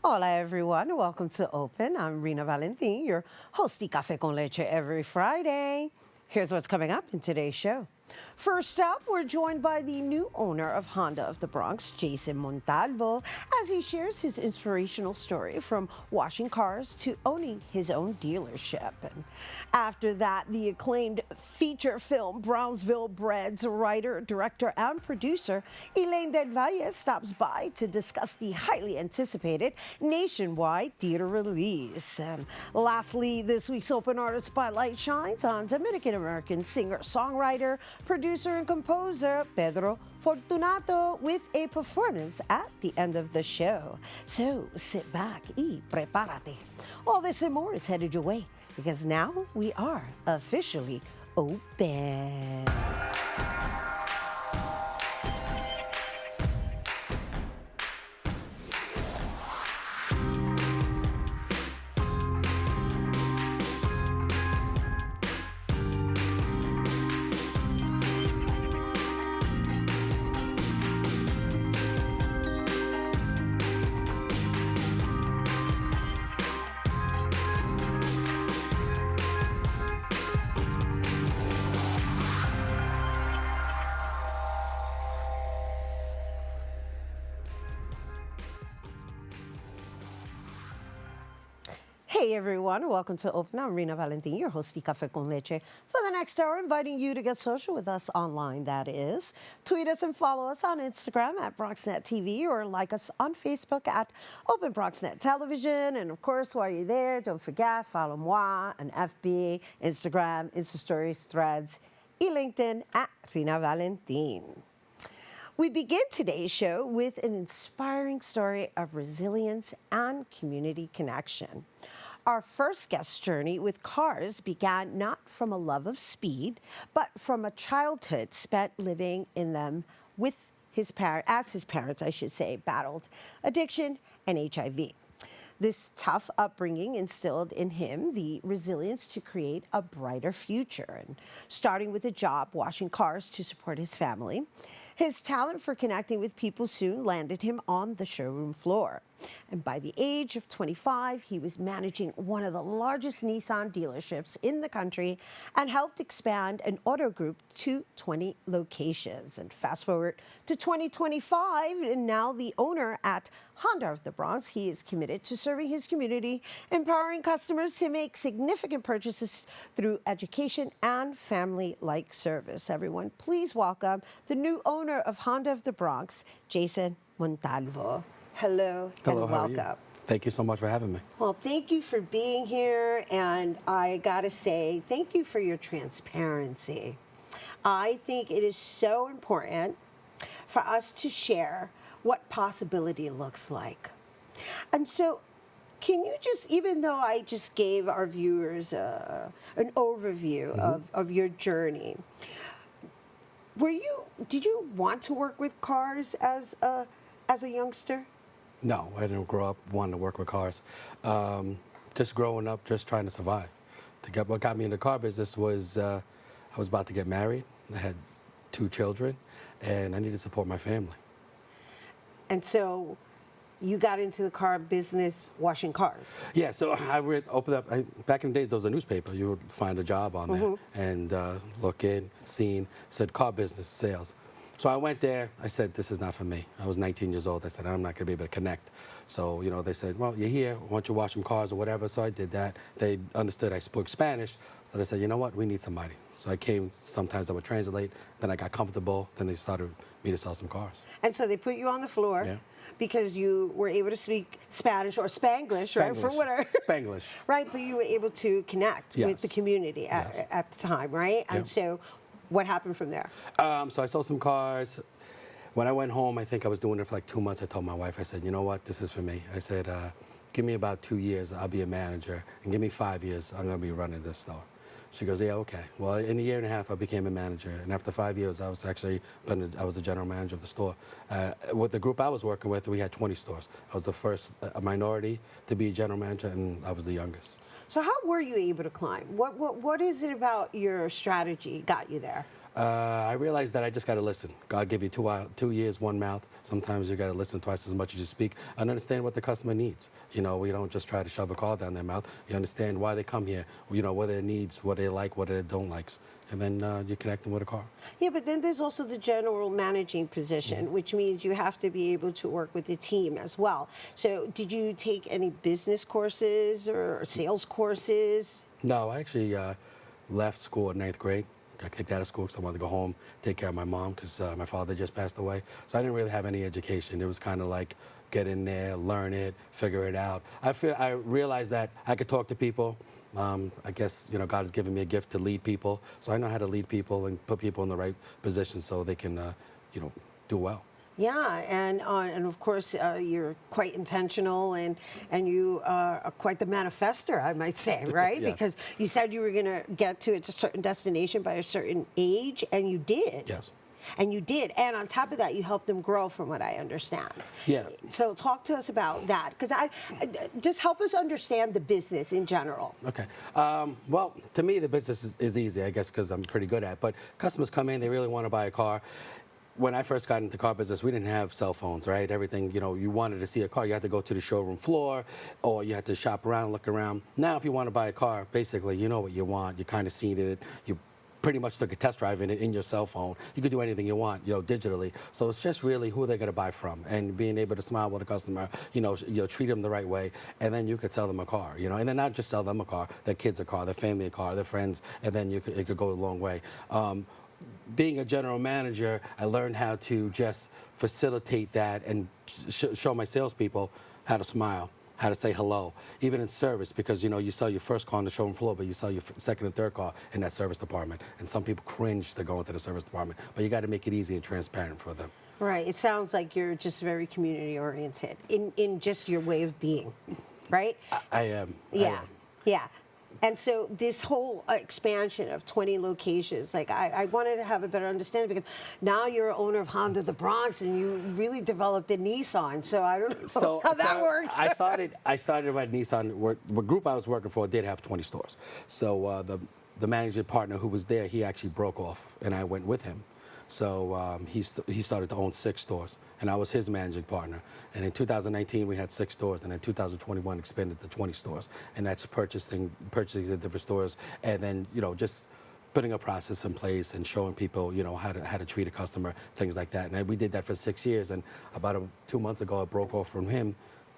Hola, everyone. Welcome to Open. I'm Rina Valentin, your hosty Café con Leche every Friday. Here's what's coming up in today's show. First up, we're joined by the new owner of Honda of the Bronx, Jason Montalvo, as he shares his inspirational story from washing cars to owning his own dealership. And after that, the acclaimed feature film Brownsville Bred's writer, director, and producer, Elaine del Valle, stops by to discuss the highly anticipated nationwide theater release. And lastly, this week's Open Artist Spotlight shines on Dominican-American singer-songwriter, producer, and composer Pedro Fortunato with a performance at the end of the show. So sit back y prepárate. All this and more is headed your way because now we are officially open. Hey everyone, welcome to Open. I'm Rina Valentin, your host of Café con Leche. For the next hour, inviting you to get social with us online, that is. Tweet us and follow us on Instagram at BronxNet TV or like us on Facebook at Open BronxNet Television. And of course, while you're there, don't forget, follow moi on FB, Instagram, Insta Stories, Threads, LinkedIn at Rina Valentin. We begin today's show with an inspiring story of resilience and community connection. Our first guest's journey with cars began not from a love of speed, but from a childhood spent living in them with his parents, battled addiction and HIV. This tough upbringing instilled in him the resilience to create a brighter future. And starting with a job washing cars to support his family, his talent for connecting with people soon landed him on the showroom floor. And by the age of 25, he was managing one of the largest Nissan dealerships in the country and helped expand an auto group to 20 locations. And fast forward to 2025, and now the owner at Honda of the Bronx, he is committed to serving his community, empowering customers to make significant purchases through education and family-like service. Everyone, please welcome the new owner of Honda of the Bronx, Jason Montalvo. Hello, Hello, and how welcome. are you? Thank you so much for having me. Well, thank you for being here, and I gotta say, thank you for your transparency. I think it is so important for us to share what possibility looks like. And so, can you just, even though I just gave our viewers an overview of your journey, did you want to work with cars as a youngster? No, I didn't grow up wanting to work with cars. Just growing up, just trying to survive. What got me in the car business was I was about to get married. I had 2 children, and I needed to support my family. And so you got into the car business washing cars. Yeah, so I would open up, back in the days, there was a newspaper. You would find a job on there and look in, said car business, sales. So I went there. I said, this is not for me. I was 19 years old. I said, I'm not going to be able to connect. So, they said, well, you're here. Why don't you wash some cars or whatever? So I did that. They understood I spoke Spanish. So they said, you know what? We need somebody. So I came. Sometimes I would translate. Then I got comfortable. Then they started me to sell some cars. And so they put you on the floor because you were able to speak Spanish or Spanglish, right? For whatever. Spanglish. Right, but you were able to connect with the community at the time, right? And so what happened from there? So I sold some cars. When I went home, I think I was doing it for like 2 months. I told my wife, I said, you know what, this is for me. I said, give me about 2 years, I'll be a manager. And give me 5 years, I'm going to be running this store. She goes, yeah, okay. Well, in a year and a half, I became a manager. And after 5 years, I was the general manager of the store. With the group I was working with, we had 20 stores. I was the first minority to be general manager, and I was the youngest. So how were you able to climb? What is it about your strategy got you there? I realized that I just got to listen. God gave you 2 ears, one mouth. Sometimes you got to listen twice as much as you speak and understand what the customer needs. You know, we don't just try to shove a car down their mouth. You understand why they come here, you know, what their needs, what they like, what they don't like. And then you connect them with a car. Yeah, but then there's also the general managing position, which means you have to be able to work with the team as well. So did you take any business courses or sales courses? No, I actually left school in 9th grade. Got kicked out of school because I wanted to go home, take care of my mom because my father just passed away. So I didn't really have any education. It was kind of like get in there, learn it, figure it out. I realized that I could talk to people. I guess, you know, God has given me a gift to lead people. So I know how to lead people and put people in the right position so they can, you know, do well. Yeah, and of course you're quite intentional, and you are quite the manifester, I might say, right? Yes. Because you said you were going to get to a certain destination by a certain age, and you did. Yes. And you did, and on top of that, you helped them grow, from what I understand. Yeah. So talk to us about that, because I just help us understand the business in general. Okay. Well, to me, the business is easy, I guess, because I'm pretty good at it. But customers come in, they really want to buy a car. When I first got into the car business, we didn't have cell phones, right? Everything, you know, you wanted to see a car, you had to go to the showroom floor, or you had to shop around, look around. Now, if you want to buy a car, basically, you know what you want. You kind of seen it. You pretty much took a test drive in it in your cell phone. You could do anything you want, you know, digitally. So it's just really who they're going to buy from, and being able to smile with a customer, you know, treat them the right way, and then you could sell them a car, you know, and then not just sell them a car, their kids a car, their family a car, their friends, and then it could go a long way. Being a general manager, I learned how to just facilitate that and show my salespeople how to smile, how to say hello, even in service, because, you know, you sell your first car on the showroom floor, but you sell your second and third car in that service department. And some people cringe to go into the service department, but you got to make it easy and transparent for them. Right. It sounds like you're just very community oriented in just your way of being, right? I am. Yeah. I am. Yeah. And so this whole expansion of 20 locations, like I wanted to have a better understanding, because now you're an owner of Honda of the Bronx, and you really developed a Nissan. So I don't know how that works. I started at Nissan. The group I was working for did have 20 stores. So the managing partner who was there, he actually broke off, and I went with him. So he started to own 6 stores, and I was his managing partner. And in 2019, we had 6 stores, and in 2021, expanded to 20 stores. And that's purchasing the different stores, and then, you know, just putting a process in place and showing people, you know, how to treat a customer, things like that. And we did that for 6 years. And about 2 months ago, I broke off from him.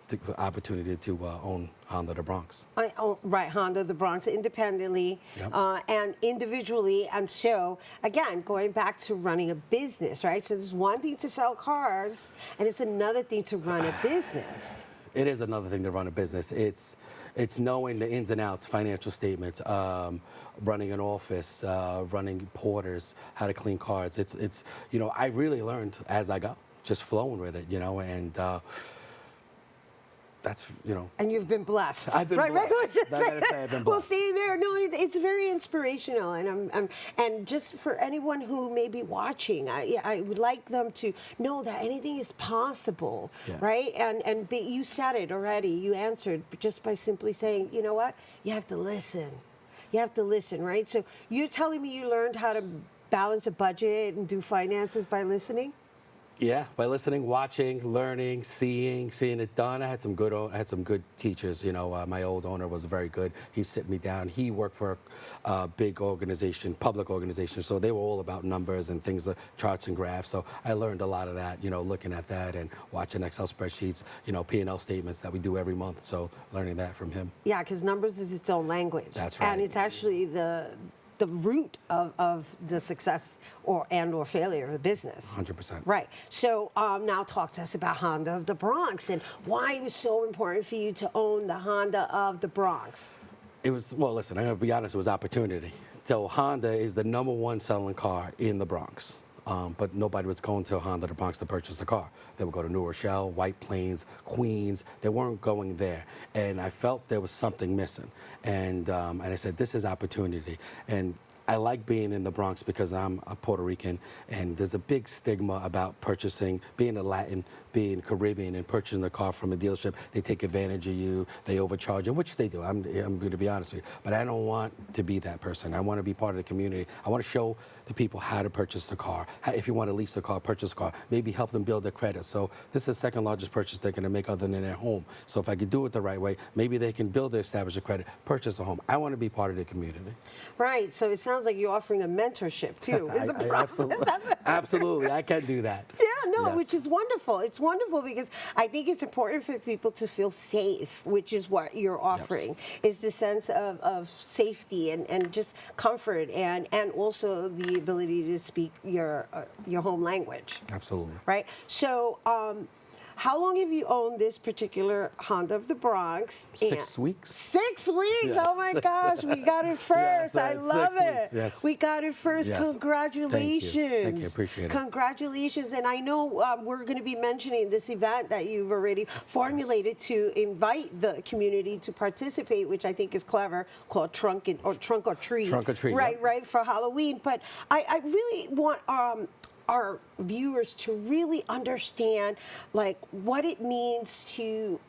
The opportunity to own Honda of the Bronx. Right, Honda of the Bronx, independently. Yep. And individually. And so, again, going back to running a business, right? So there's one thing to sell cars, and it's another thing to run a business. It is another thing to run a business. It's knowing the ins and outs, financial statements, running an office, running porters, how to clean cars. It's you know, I really learned as I go, just flowing with it, you know, and that's, you know. And you've been blessed. I've been blessed. Right? I gotta say I've been blessed. Well, see there, no, it's very inspirational, and just for anyone who may be watching, I would like them to know that anything is possible, Yeah. right? And you said it already. You answered just by simply saying, you know what, you have to listen. You have to listen, right? So you're telling me you learned how to balance a budget and do finances by listening? Yeah, by listening, watching, learning, seeing it done. I had some good teachers. You know, my old owner was very good. He sit me down. He worked for a big organization, public organization, so they were all about numbers and things, charts and graphs. So I learned a lot of that. You know, looking at that and watching Excel spreadsheets. You know, P&L statements that we do every month. So learning that from him. Yeah, because numbers is its own language. That's right. And it's actually the root of the success or failure of the business. 100%. Right. So now talk to us about Honda of the Bronx and why it was so important for you to own the Honda of the Bronx. It was, well, listen, I'm going to be honest, it was opportunity. So Honda is the #1 selling car in the Bronx. But nobody was going to Honda of the Bronx to purchase a car. They would go to New Rochelle, White Plains, Queens. They weren't going there. And I felt there was something missing. And I said, this is opportunity. And I like being in the Bronx because I'm a Puerto Rican, and there's a big stigma about purchasing, being a Latin, being Caribbean and purchasing the car from a dealership, they take advantage of you, they overcharge you, which they do. I'm going to be honest with you. But I don't want to be that person. I want to be part of the community. I want to show the people how to purchase the car. If you want to lease a car, purchase a car. Maybe help them build their credit. So this is the second largest purchase they're going to make other than their home. So if I could do it the right way, maybe they can build their established credit, purchase a home. I want to be part of the community. Right. So it sounds like you're offering a mentorship too in the process. Absolutely. I can do that. Yeah, no, Yes. which is wonderful. It's wonderful because I think it's important for people to feel safe, which is what you're offering, is the sense of safety and just comfort and also the ability to speak your home language. Absolutely. Right? So, how long have you owned this particular Honda of the Bronx? 6 weeks. 6 weeks! Yes. Oh my gosh, we got it first. Yes, I love 6 it. weeks, yes. We got it first. Yes. Congratulations. Thank you. Appreciate it. Congratulations. And I know we're going to be mentioning this event that you've already formulated to invite the community to participate, which I think is clever, called Trunk or Treat. Trunk or Treat, Right, yep. right, for Halloween. But I really want our viewers to really understand like what it means to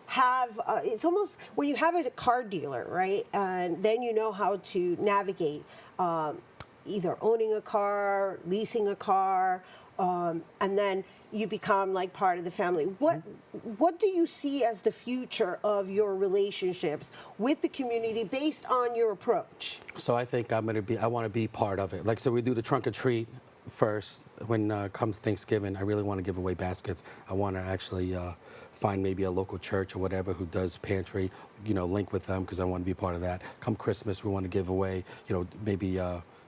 have it's almost when you have a car dealer, right, and then you know how to navigate either owning a car, leasing a car, and then you become like part of the family. What do you see as the future of your relationships with the community based on your approach? So I think I want to be part of it. Like, so we do the Trunk or Treat first. When comes Thanksgiving, I really want to give away baskets. I want to actually find maybe a local church or whatever who does pantry, link with them because I want to be part of that. Come Christmas, we want to give away, maybe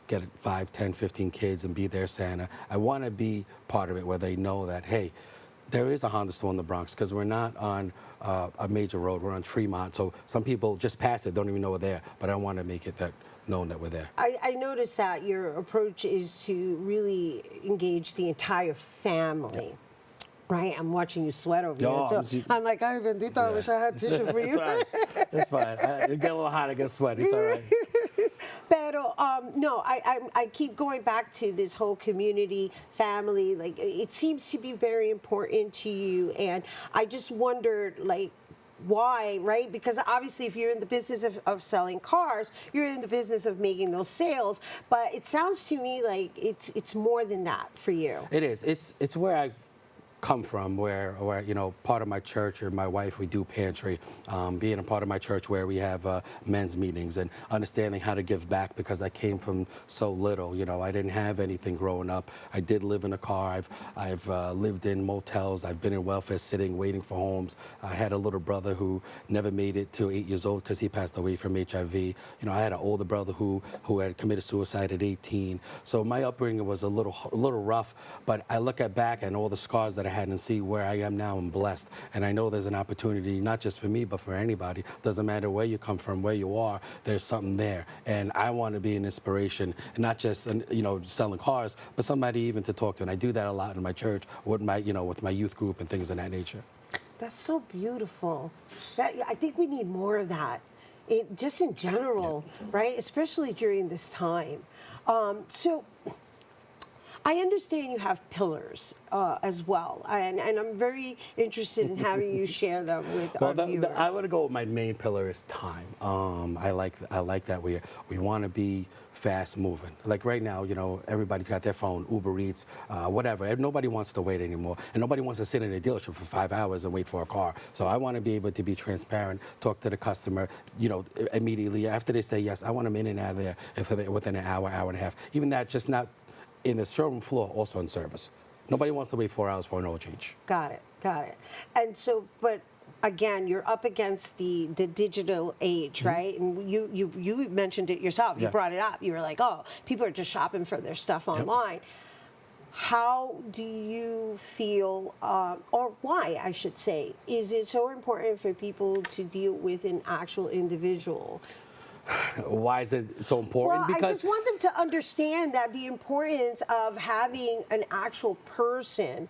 get 5, 10, 15 kids and be their Santa. I want to be part of it where they know that, hey, there is a Honda store in the Bronx because we're not on a major road. We're on Tremont. So some people just pass it, don't even know we're there. But I want to make it known that we're there. I noticed that your approach is to really engage the entire family. Yep. Right? I'm watching you sweat over here, too. I'm like, ay, bendito, I wish I had tissue for you. It's fine. It get a little hot, I get sweaty. It's all right. Pero, no, I keep going back to this whole community, family. Like, it seems to be very important to you. And I just wondered, like, why, right? Because obviously if you're in the business of selling cars, you're in the business of making those sales. But it sounds to me like it's more than that for you. It is. It's where I've come from, where part of my church or my wife, we do pantry, being a part of my church where we have men's meetings and understanding how to give back because I came from so little. I didn't have anything growing up. I did live in a car. I've lived in motels. I've been in welfare sitting, waiting for homes. I had a little brother who never made it to 8 years old because he passed away from HIV. I had an older brother who had committed suicide at 18. So my upbringing was a little rough, but I look back and all the scars that I had and see where I am now. I'm blessed, and I know there's an opportunity not just for me but for anybody. Doesn't matter where you come from, where you are, there's something there, and I want to be an inspiration, and not just selling cars, but somebody even to talk to. And I do that a lot in my church with my with my youth group and things of that nature. That's so beautiful. I think we need more of that. Just in general, right? Especially during this time. So I understand you have pillars as well, and I'm very interested in having you share them with our viewers. I want to go with my main pillar is time. I like that we want to be fast moving. Like right now, everybody's got their phone, Uber Eats, whatever. Nobody wants to wait anymore, and nobody wants to sit in a dealership for 5 hours and wait for a car. So I want to be able to be transparent, talk to the customer, immediately after they say yes. I want them in and out of there within an hour, hour and a half. Even that, just not in the showroom floor, also in service. Nobody wants to wait 4 hours for an oil change. Got it. And so, but again, you're up against the digital age, right? And you mentioned it yourself. You brought it up. You were like, oh, people are just shopping for their stuff online. How do you feel, or why, I should say, is it so important for people to deal with an actual individual? Why is it so important? Well, I just want them to understand that the importance of having an actual person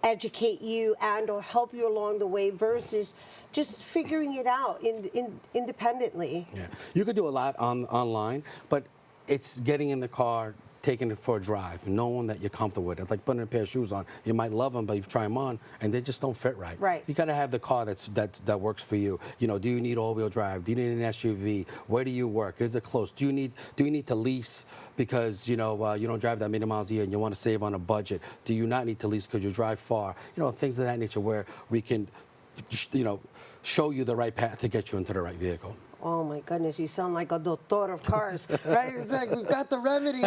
educate you and or help you along the way versus just figuring it out independently. Yeah, you could do a lot online, but it's getting in the car, taking it for a drive, knowing that you're comfortable with it. It's like putting a pair of shoes on. You might love them, but you try them on, and they just don't fit right. Right. You got to have the car that works for you. You know, do you need all-wheel drive? Do you need an SUV? Where do you work? Is it close? Do you need to lease because you know you don't drive that many miles a year and you want to save on a budget? Do you not need to lease because you drive far? You know, things of that nature where we can, you know, show you the right path to get you into the right vehicle. Oh my goodness, you sound like a doctor of cars, right? It's like we've got the remedy.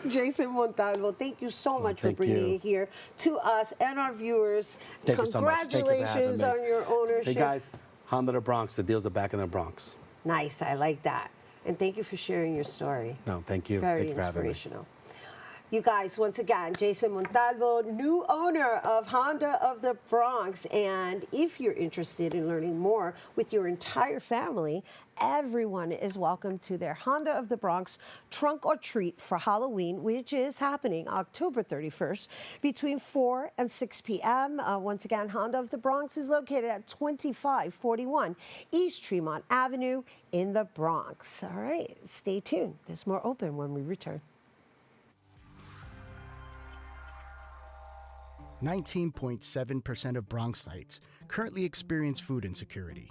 Jason Montalvo, thank you so much for bringing it here to us and our viewers. Thank you so much. Congratulations on your ownership. Hey guys, Honda the Bronx, the deals are back in the Bronx. Nice, I like that. And thank you for sharing your story. No, thank you. Very thank you for having me. inspirational. You guys, once again, Jason Montalvo, new owner of Honda of the Bronx. And if you're interested in learning more with your entire family, everyone is welcome to their Honda of the Bronx Trunk or Treat for Halloween, which is happening October 31st between 4 and 6 p.m. Once again, Honda of the Bronx is located at 2541 East Tremont Avenue in the Bronx. All right, stay tuned. There's more Open when we return. 19.7% of Bronxites currently experience food insecurity.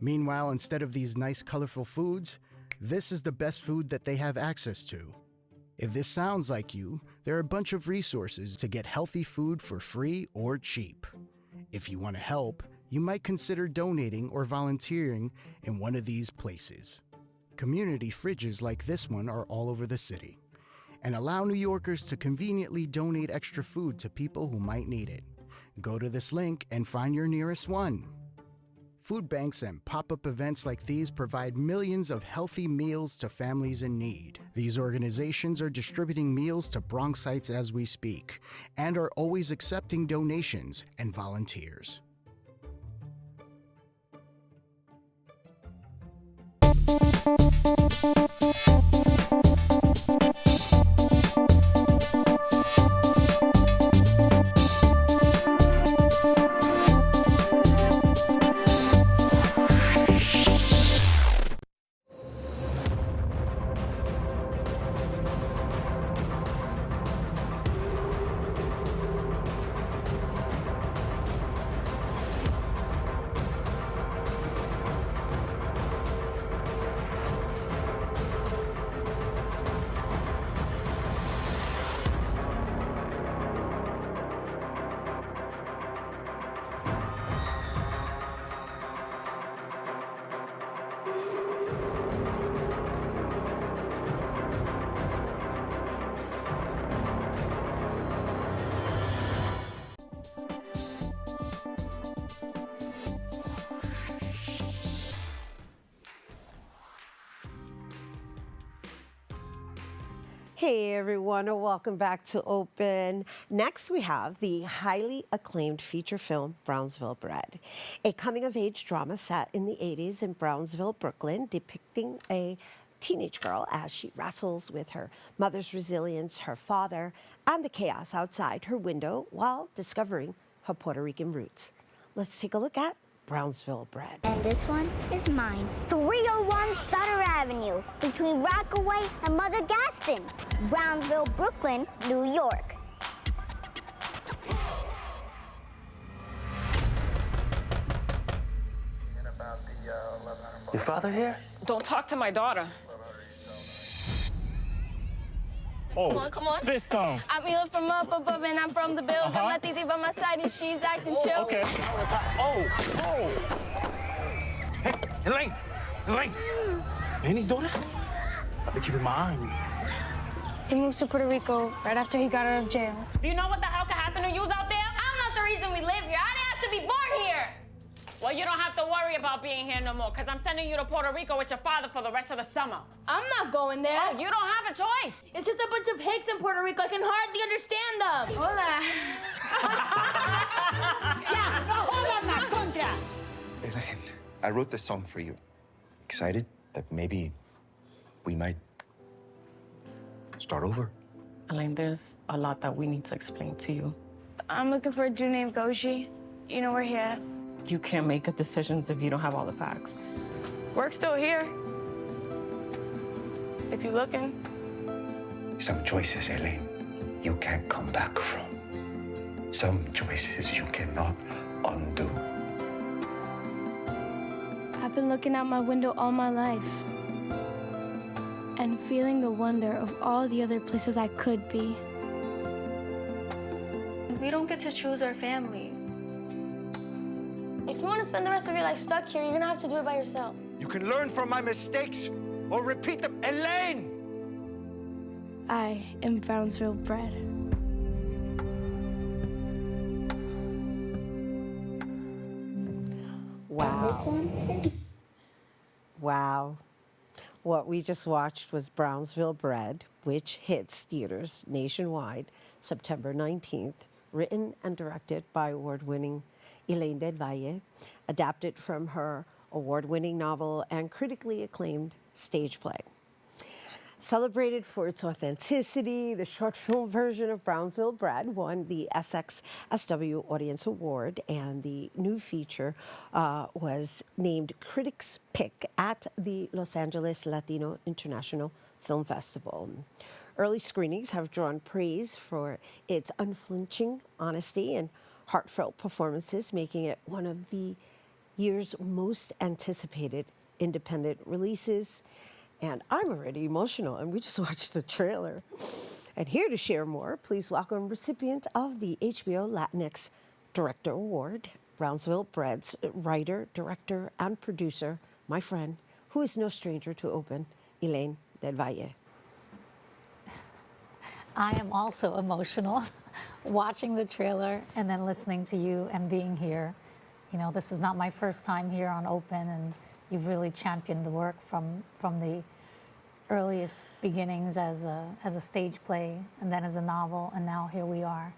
Meanwhile, instead of these nice, colorful foods, this is the best food that they have access to. If this sounds like you, there are a bunch of resources to get healthy food for free or cheap. If you want to help, you might consider donating or volunteering in one of these places. Community fridges like this one are all over the city, and allow New Yorkers to conveniently donate extra food to people who might need it. Go to this link and find your nearest one. Food banks and pop-up events like these provide millions of healthy meals to families in need. These organizations are distributing meals to Bronxites as we speak, and are always accepting donations and volunteers. Hey everyone, and welcome back to Open. Next we have the highly acclaimed feature film, Brownsville Bred, a coming-of-age drama set in the 80s in Brownsville, Brooklyn, depicting a teenage girl as she wrestles with her mother's resilience, her father, and the chaos outside her window while discovering her Puerto Rican roots. Let's take a look at Brownsville Bred. And this one is mine. 301 Sutter Avenue, between Rockaway and Mother Gaston, Brownsville, Brooklyn, New York. Your father here? Don't talk to my daughter. Oh, Come on. this song. I'm Ela from up above and I'm from the bill. Got my titi by my side and she's acting chill. Okay. Oh. Hey, Elaine. Laney's daughter? I've been keeping my eye on you. He moved to Puerto Rico right after he got out of jail. Do you know what the hell could happen to you out there? I'm not the reason we live here. I didn't have to be born here. Well, you don't have to worry about being here no more, because I'm sending you to Puerto Rico with your father for the rest of the summer. I'm not going there. Oh, you don't have a choice. It's just a bunch of hicks in Puerto Rico. I can hardly understand them. Hola. Elaine, I wrote this song for you. Excited that maybe we might start over? Elaine, there's a lot that we need to explain to you. I'm looking for a dude named Goshi. You know we're here. You can't make good decisions if you don't have all the facts. Work's still here. If you're looking. Some choices, Elaine, you can't come back from. Some choices you cannot undo. I've been looking out my window all my life and feeling the wonder of all the other places I could be. We don't get to choose our family. If you want to spend the rest of your life stuck here, you're gonna have to do it by yourself. You can learn from my mistakes or repeat them. Elaine! I am Brownsville bred. Wow. Wow. What we just watched was Brownsville Bred, which hits theaters nationwide September 19th, written and directed by award-winning Elaine del Valle, adapted from her award-winning novel and critically acclaimed stage play. Celebrated for its authenticity, the short film version of Brownsville Bred won the SXSW Audience Award, and the new feature was named Critics' Pick at the Los Angeles Latino International Film Festival. Early screenings have drawn praise for its unflinching honesty and heartfelt performances, making it one of the year's most anticipated independent releases. And I'm already emotional, and we just watched the trailer. And here to share more, please welcome recipient of the HBO Latinx Director Award, Brownsville Bred's writer, director, and producer, my friend, who is no stranger to Open, Elaine del Valle. I am also emotional watching the trailer and then listening to you and being here. You know, this is not my first time here on Open, and you've really championed the work from the earliest beginnings as a stage play and then as a novel, and now here we are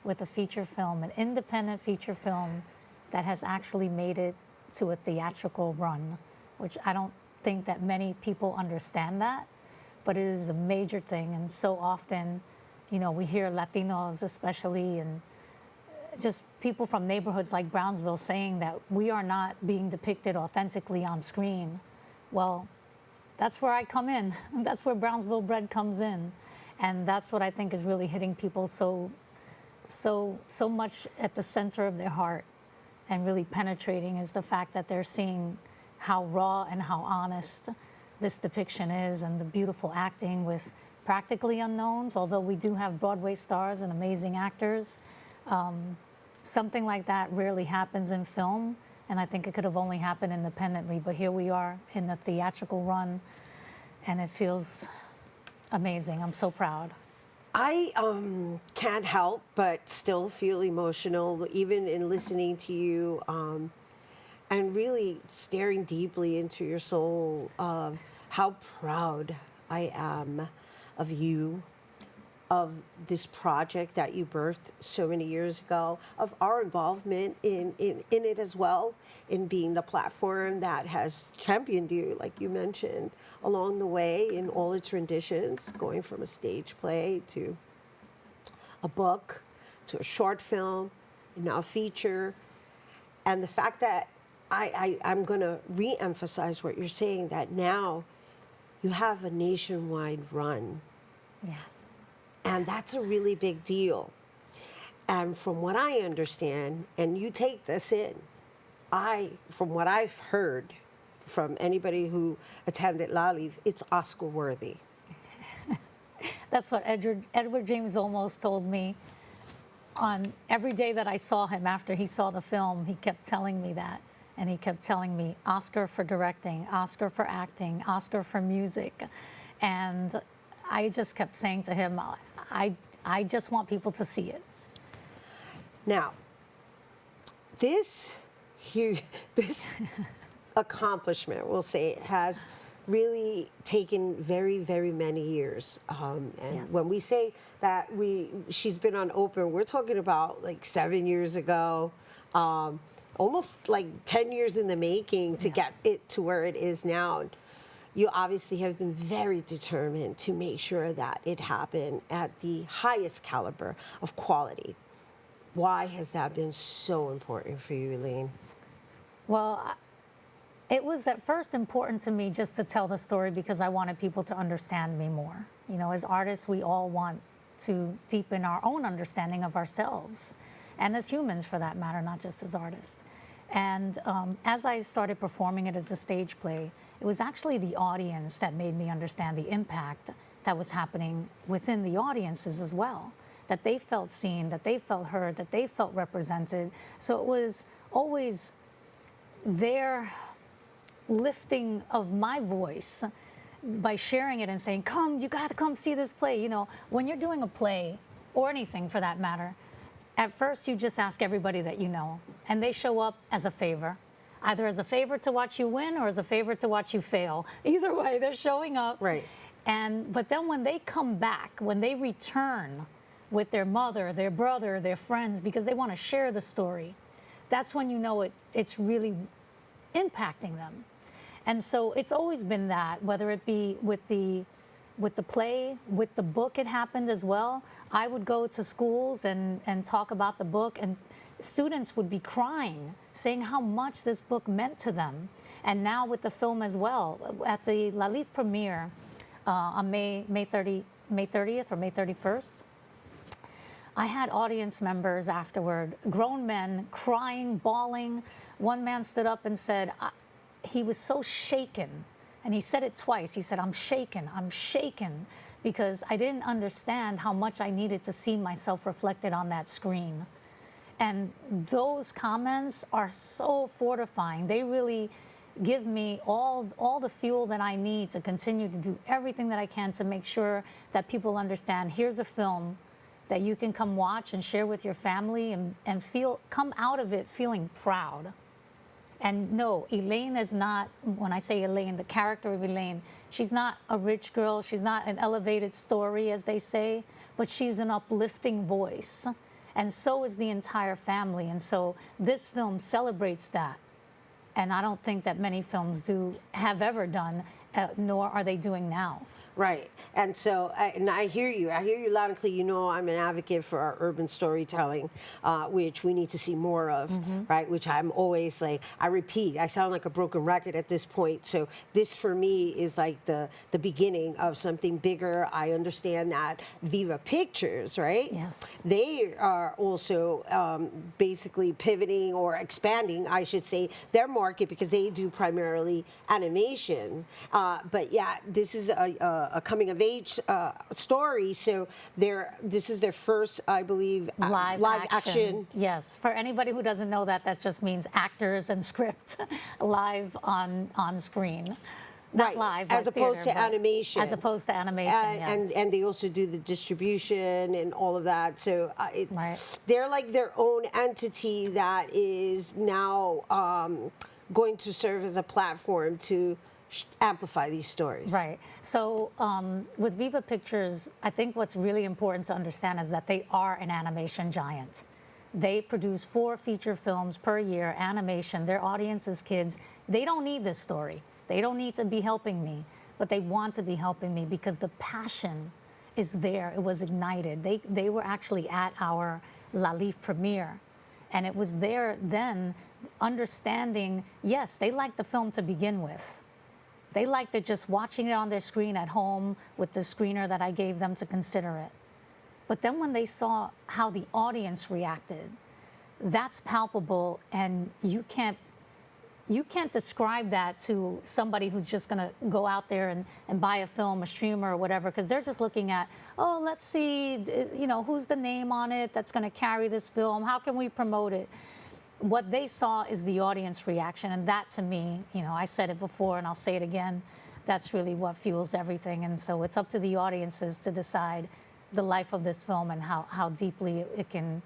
with a feature film, an independent feature film that has actually made it to a theatrical run, which I don't think that many people understand that, but it is a major thing. And so often, you know, we hear Latinos especially, and just people from neighborhoods like Brownsville saying that we are not being depicted authentically on screen. Well, that's where I come in. That's where Brownsville Bred comes in. And that's what I think is really hitting people so much at the center of their heart and really penetrating, is the fact that they're seeing how raw and how honest this depiction is, and the beautiful acting with practically unknowns, although we do have Broadway stars and amazing actors. Something like that rarely happens in film, and I think it could have only happened independently, but here we are in the theatrical run, and it feels amazing. I'm so proud. I can't help but still feel emotional, even in listening to you, and really staring deeply into your soul of how proud I am of you, of this project that you birthed so many years ago, of our involvement in it as well, in being the platform that has championed you, like you mentioned, along the way in all its renditions, going from a stage play to a book to a short film, now a feature. And the fact that I'm going to re-emphasize what you're saying, that now you have a nationwide run. Yes. And that's a really big deal. And from what I understand, and you take this in, from what I've heard from anybody who attended Lali, it's Oscar worthy. That's what Edward James Olmos told me on every day that I saw him after he saw the film. He kept telling me that. And he kept telling me, Oscar for directing, Oscar for acting, Oscar for music. And I just kept saying to him, I just want people to see it. Now, this accomplishment, we'll say, has really taken very, very many years. And Yes. when we say that she's been on Open, we're talking about like 7 years ago, almost like 10 years in the making to get it to where it is now. You obviously have been very determined to make sure that it happened at the highest caliber of quality. Why has that been so important for you, Elaine? Well, It was at first important to me just to tell the story because I wanted people to understand me more. You know, as artists, we all want to deepen our own understanding of ourselves, and as humans for that matter, not just as artists. And as I started performing it as a stage play, it was actually the audience that made me understand the impact that was happening within the audiences as well, that they felt seen, that they felt heard, that they felt represented. So it was always their lifting of my voice by sharing it and saying, come, you got to come see this play. You know, when you're doing a play, or anything for that matter, at first you just ask everybody that you know, and they show up as a favor, either as a favor to watch you win or as a favor to watch you fail. Either way, they're showing up. Right. But then when they come back, when they return with their mother, their brother, their friends, because they want to share the story, that's when you know it's really impacting them. And so it's always been that, whether it be with the play, with the book, it happened as well. I would go to schools and talk about the book, and students would be crying, saying how much this book meant to them. And now with the film as well, at the La Livre premiere on May 30th or May 31st, I had audience members afterward, grown men crying, bawling. One man stood up and said, he was so shaken. And he said it twice. He said, I'm shaken, because I didn't understand how much I needed to see myself reflected on that screen. And those comments are so fortifying. They really give me all the fuel that I need to continue to do everything that I can to make sure that people understand, here's a film that you can come watch and share with your family and come out of it feeling proud. And no, Elaine is not, when I say Elaine, the character of Elaine, she's not a rich girl, she's not an elevated story, as they say, but she's an uplifting voice. And so is the entire family. And so this film celebrates that. And I don't think that many films have ever done, nor are they doing now. Right. And so, I hear you. I hear you loud and clear. You know, I'm an advocate for our urban storytelling, which we need to see more of, right? Which I'm always like, I repeat, I sound like a broken record at this point. So this for me is like the beginning of something bigger. I understand that Viva Pictures, right? Yes. They are also basically pivoting or expanding, I should say, their market because they do primarily animation. But yeah, this is a coming of age story. So this is their first, I believe, live action. Yes. For anybody who doesn't know that just means actors and script live on screen. Not live, as opposed to animation. As opposed to animation, yes. And they also do the distribution and all of that. So they're like their own entity that is now going to serve as a platform to amplify these stories. Right. So with Viva Pictures, I think what's really important to understand is that they are an animation giant. They produce 4 feature films per year, animation. Their audience is kids. They don't need this story. They don't need to be helping me, but they want to be helping me because the passion is there. It was ignited. They were actually at our La Livre premiere. And it was there then, understanding, yes, they liked the film to begin with. They liked it just watching it on their screen at home with the screener that I gave them to consider it. But then when they saw how the audience reacted, that's palpable, and you can't describe that to somebody who's just going to go out there and buy a film, a streamer or whatever, because they're just looking at, oh, let's see, you know, who's the name on it that's going to carry this film? How can we promote it? What they saw is the audience reaction, and that to me, you know, I said it before and I'll say it again, that's really what fuels everything. And so it's up to the audiences to decide the life of this film and how deeply it can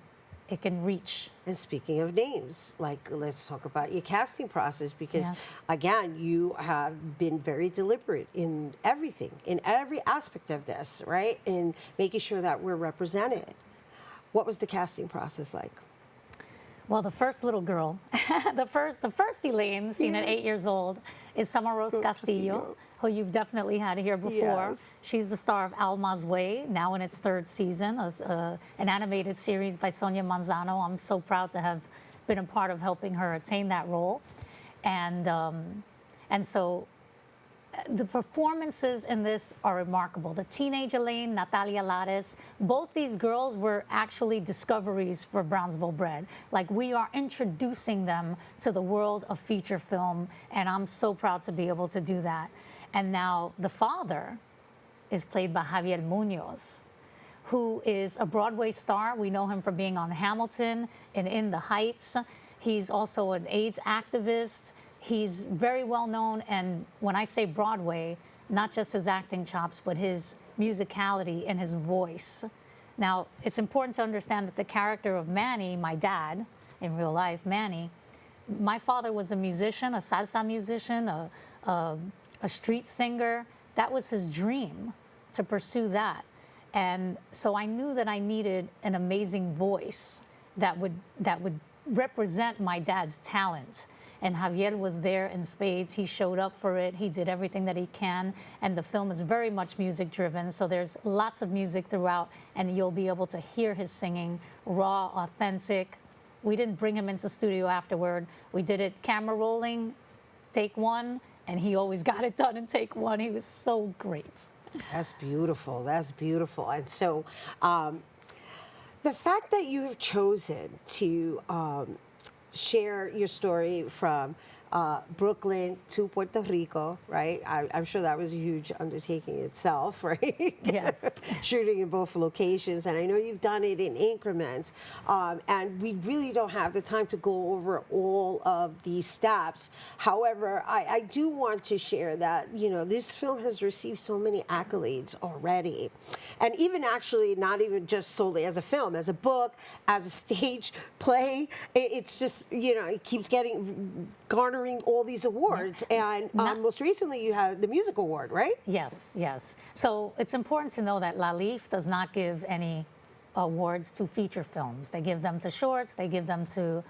reach. And speaking of names, like, let's talk about your casting process, because again, you have been very deliberate in everything, in every aspect of this, right? In making sure that we're represented. What was the casting process like? Well, the first little girl, the first Elaine, seen at 8 years old, is Summer Rose Castillo, who you've definitely had here before. Yes. She's the star of Alma's Way, now in its 3rd season, an animated series by Sonia Manzano. I'm so proud to have been a part of helping her attain that role. And so the performances in this are remarkable. The teenage Elaine, Natalia Lares, both these girls were actually discoveries for Brownsville Bred. Like, we are introducing them to the world of feature film, and I'm so proud to be able to do that. And now the father is played by Javier Munoz, who is a Broadway star. We know him for being on Hamilton and In the Heights. He's also an AIDS activist. He's very well known, and when I say Broadway, not just his acting chops, but his musicality and his voice. Now, it's important to understand that the character of Manny, my dad, in real life, Manny, my father was a musician, a salsa musician, a street singer. That was his dream, to pursue that. And so I knew that I needed an amazing voice that would represent my dad's talent. And Javier was there in spades. He showed up for it. He did everything that he can. And the film is very much music driven. So there's lots of music throughout, and you'll be able to hear his singing, raw, authentic. We didn't bring him into studio afterward. We did it camera rolling, take one, and he always got it done in take one. He was so great. That's beautiful. That's beautiful. And so the fact that you have chosen to share your story from Brooklyn to Puerto Rico, right? I'm sure that was a huge undertaking itself, right? Yes. Shooting in both locations. And I know you've done it in increments. And we really don't have the time to go over all of these steps. However, I do want to share that, you know, this film has received so many accolades already. And even actually, not even just solely as a film, as a book, as a stage play, it's just, you know, it keeps garnering all these awards. And most recently you had the music award, right? Yes, yes. So it's important to know that LALIF does not give any awards to feature films. They give them to shorts, they give them to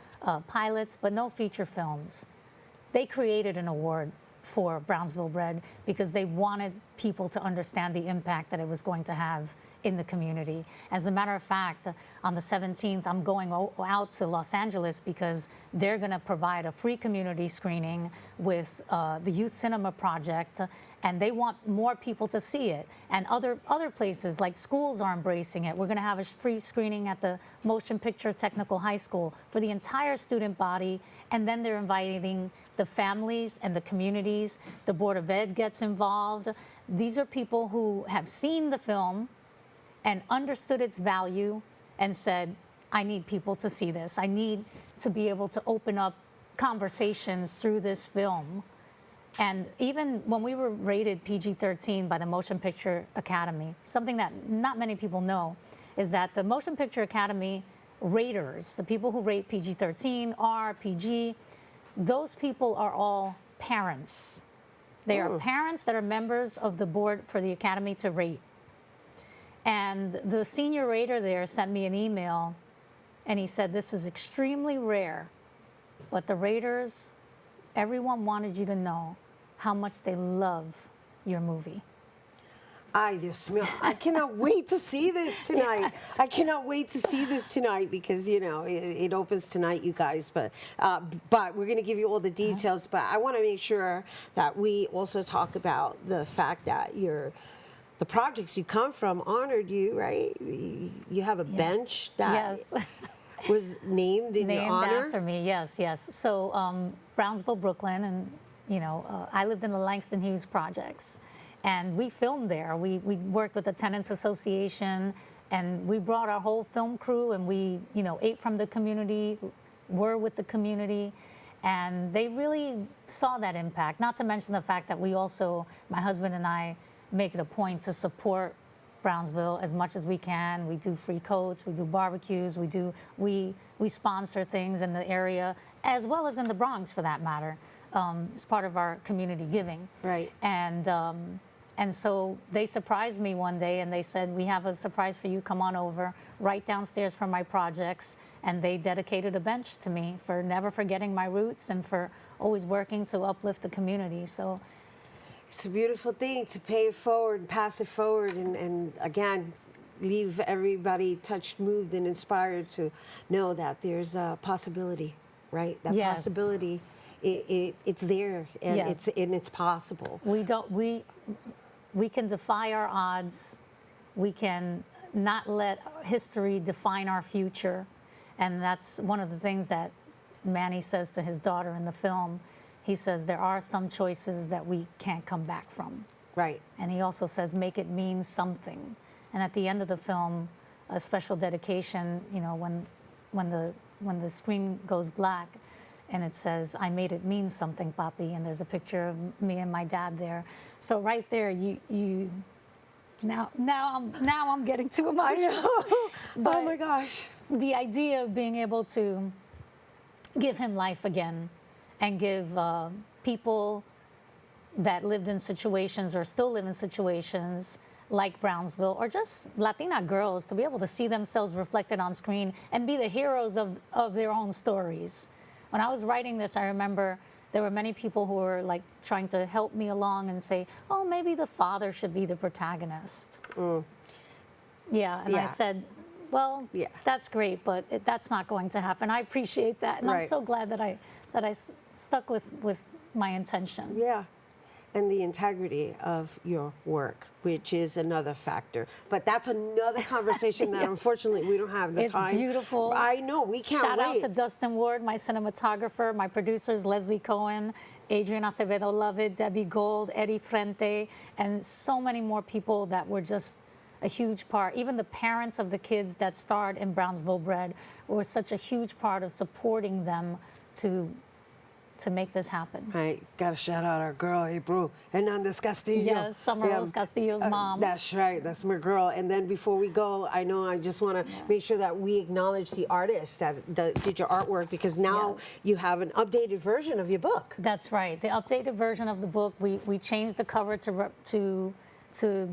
pilots, but no feature films. They created an award for Brownsville Bred because they wanted people to understand the impact that it was going to have in the community. As a matter of fact, on the 17th, I'm going out to Los Angeles because they're going to provide a free community screening with the Youth Cinema Project, and they want more people to see it. And other places, like schools, are embracing it. We're going to have a free screening at the Motion Picture Technical High School for the entire student body, and then they're inviting the families and the communities. The Board of Ed gets involved. These are people who have seen the film and understood its value and said, I need people to see this. I need to be able to open up conversations through this film. And even when we were rated PG-13 by the Motion Picture Academy, something that not many people know is that the Motion Picture Academy raters, the people who rate PG-13, R, PG, those people are all parents. They are parents that are members of the board for the Academy to rate. And the senior rater there sent me an email, and he said, this is extremely rare, but the raters, everyone wanted you to know how much they love your movie. Ay, Dios mío. I cannot wait to see this tonight. Yes. I cannot wait to see this tonight because, you know, it opens tonight, you guys. But we're going to give you all the details. But I want to make sure that we also talk about the fact that the projects you come from honored you, right? You have a bench that was named in your honor. Named after me, yes, yes. So Brownsville, Brooklyn, and, you know, I lived in the Langston Hughes projects. And we filmed there. We worked with the Tenants Association, and we brought our whole film crew, and we, you know, ate from the community, were with the community, and they really saw that impact. Not to mention the fact that we also, my husband and I, make it a point to support Brownsville as much as we can. We do free coats, we do barbecues, we sponsor things in the area, as well as in the Bronx for that matter. It's part of our community giving. Right. And so they surprised me one day and they said, we have a surprise for you, come on over, right downstairs from my projects. And they dedicated a bench to me for never forgetting my roots and for always working to uplift the community. So it's a beautiful thing to pay it forward, pass it forward, and again, leave everybody touched, moved, and inspired to know that there's a possibility, right? That possibility it's there and Yes. it's possible. We can defy our odds. We can not let history define our future. And that's one of the things that Manny says to his daughter in the film. He says there are some choices that we can't come back from. Right. And he also says make it mean something. And at the end of the film, a special dedication, you know, when the screen goes black and it says, I made it mean something, Papi, and there's a picture of me and my dad there. So right there, you now I'm getting too emotional. I know. But oh my gosh. the idea of being able to give him life again and give people that lived in situations or still live in situations like Brownsville, or just Latina girls, to be able to see themselves reflected on screen and be the heroes of their own stories. When I was writing this, I remember there were many people who were like trying to help me along and say, oh, maybe the father should be the protagonist. Yeah, and I said, well, that's great, but that's not going to happen. I appreciate that, and I'm so glad that I stuck with my intention. Yeah. And the integrity of your work, which is another factor. But that's another conversation that unfortunately we don't have the time. It's beautiful. I know, we can't Shout wait. out to Dustin Ward, my cinematographer, my producers, Leslie Cohen, Adrian Acevedo Lovett, Debbie Gold, Eddie Frente, and so many more people that were just a huge part. Even the parents of the kids that starred in Brownsville Bred were such a huge part of supporting them to make this happen. Right, gotta shout out our girl, April Hernandez Castillo. Yes, Summer Rose Castillo's mom. That's right, that's my girl. And then before we go, I know I just wanna make sure that we acknowledge the artists that did your artwork, because now you have an updated version of your book. That's right, the updated version of the book, we changed the cover to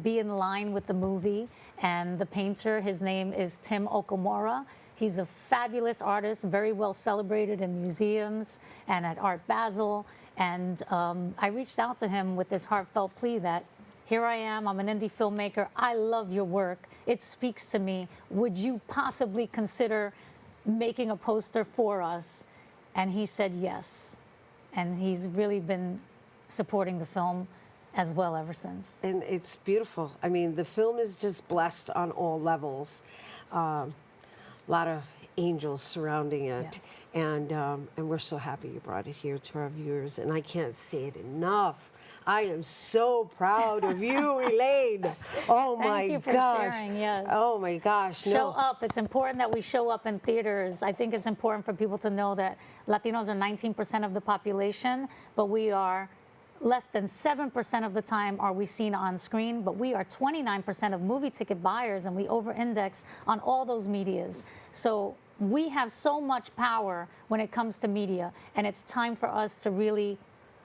be in line with the movie, and the painter, his name is Tim Okamura. He's a fabulous artist, very well celebrated in museums and at Art Basel. And I reached out to him with this heartfelt plea that here I am, I'm an indie filmmaker, I love your work, it speaks to me. Would you possibly consider making a poster for us? And he said yes. And he's really been supporting the film as well ever since. And it's beautiful. I mean, the film is just blessed on all levels. A lot of angels surrounding it, and we're so happy you brought it here to our viewers, and I can't say it enough. I am so proud of you, Elaine. Oh my Thank you for gosh. sharing, yes. Oh my gosh. Show up. It's important that we show up in theaters. I think it's important for people to know that Latinos are 19% of the population, but we are less than 7% of the time are we seen on screen, but we are 29% of movie ticket buyers, and we over-index on all those medias. So we have so much power when it comes to media, and it's time for us to really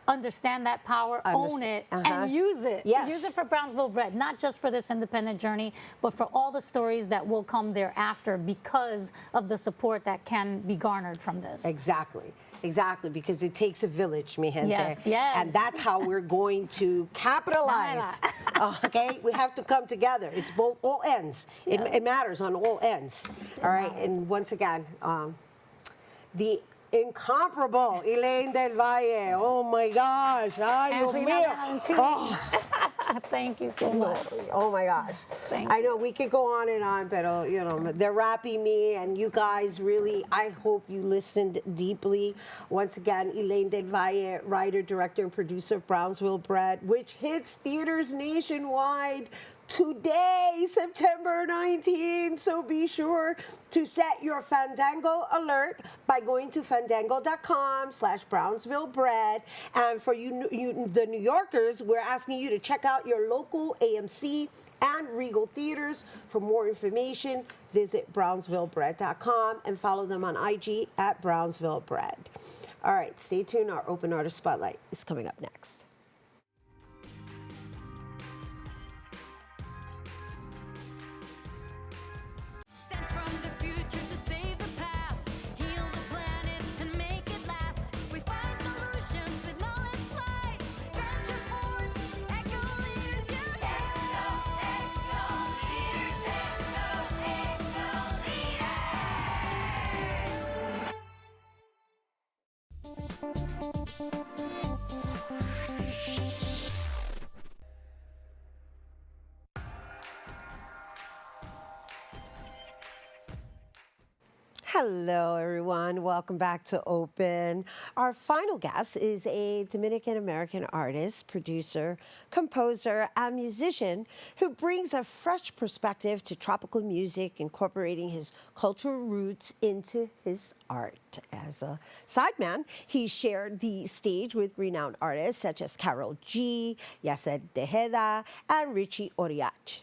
understand that power, own it, and use it. Yes. Use it for Brownsville Bred, not just for this independent journey, but for all the stories that will come thereafter because of the support that can be garnered from this. Exactly. Exactly, because it takes a village, mi gente. Yes, yes. And that's how we're going to capitalize. Okay? We have to come together. It's both, all ends. Yes. It matters on all ends. All right? And once again, the incomparable Elaine del Valle. Oh my gosh. Ay, Dios mío. Oh. Thank you so much. Oh my gosh. I know we could go on and on, but you know, they're wrapping me, and you guys really, I hope you listened deeply. Once again, Elaine del Valle, writer, director, and producer of Brownsville Bred, which hits theaters nationwide today, September 19th. So be sure to set your Fandango alert by going to fandango.com/BrownsvilleBred. And for you, the New Yorkers, we're asking you to check out your local AMC and Regal theaters. For more information, visit brownsvillebred.com and follow them on IG at BrownsvilleBred. All right, stay tuned. Our Open Artist Spotlight is coming up next. Hello, everyone. Welcome back to Open. Our final guest is a Dominican American artist, producer, composer, and musician who brings a fresh perspective to tropical music, incorporating his cultural roots into his art. As a sideman, he shared the stage with renowned artists such as Karol G, Yacel Tejeda, and Richie Oriach.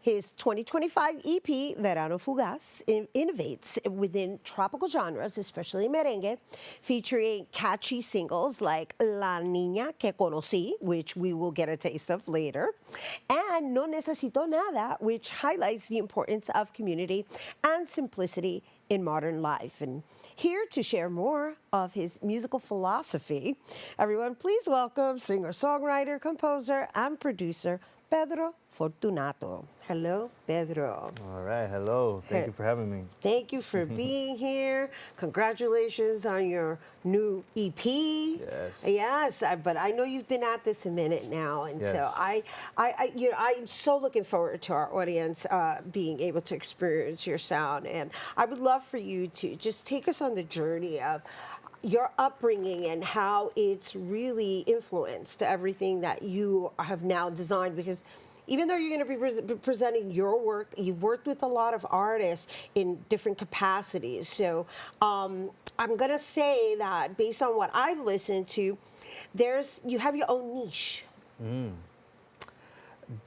His 2025 EP, Verano Fugaz, innovates within tropical genres, especially merengue, featuring catchy singles like La Niña que Conocí, which we will get a taste of later, and No Necesito Nada, which highlights the importance of community and simplicity in modern life. And here to share more of his musical philosophy, everyone, please welcome singer, songwriter, composer, and producer, Pedro Fortunato. Hello, Pedro. All right, hello. Thank you for having me. Thank you for being here. Congratulations on your new EP. Yes. Yes, but I know you've been at this a minute now, and Yes. so I'm so looking forward to our audience being able to experience your sound, and I would love for you to just take us on the journey of your upbringing and how it's really influenced everything that you have now designed, because even though you're going to be presenting your work, you've worked with a lot of artists in different capacities. So I'm going to say that based on what I've listened to, you have your own niche.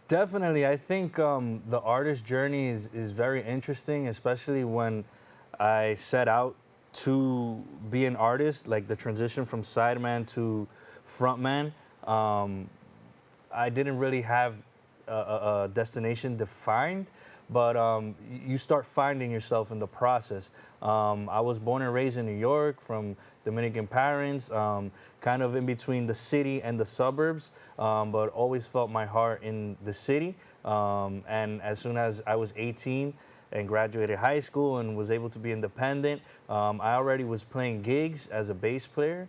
Definitely. I think the artist journey is very interesting, especially when I set out to be an artist, like the transition from sideman to frontman. I didn't really have a destination defined, but you start finding yourself in the process. I was born and raised in New York from Dominican parents, kind of in between the city and the suburbs, but always felt my heart in the city. And as soon as I was 18 and graduated high school and was able to be independent, I already was playing gigs as a bass player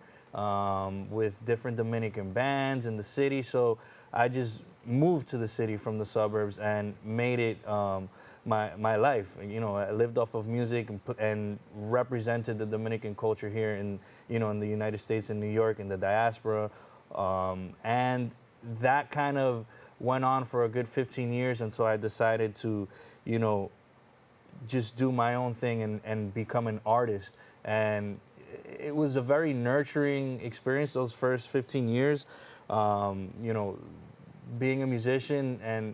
with different Dominican bands in the city. So I just moved to the city from the suburbs and made it my life. You know, I lived off of music and represented the Dominican culture here in the United States, in New York, in the diaspora. And that kind of went on for a good 15 years until I decided to, just do my own thing and become an artist. And it was a very nurturing experience those first 15 years. Being a musician, and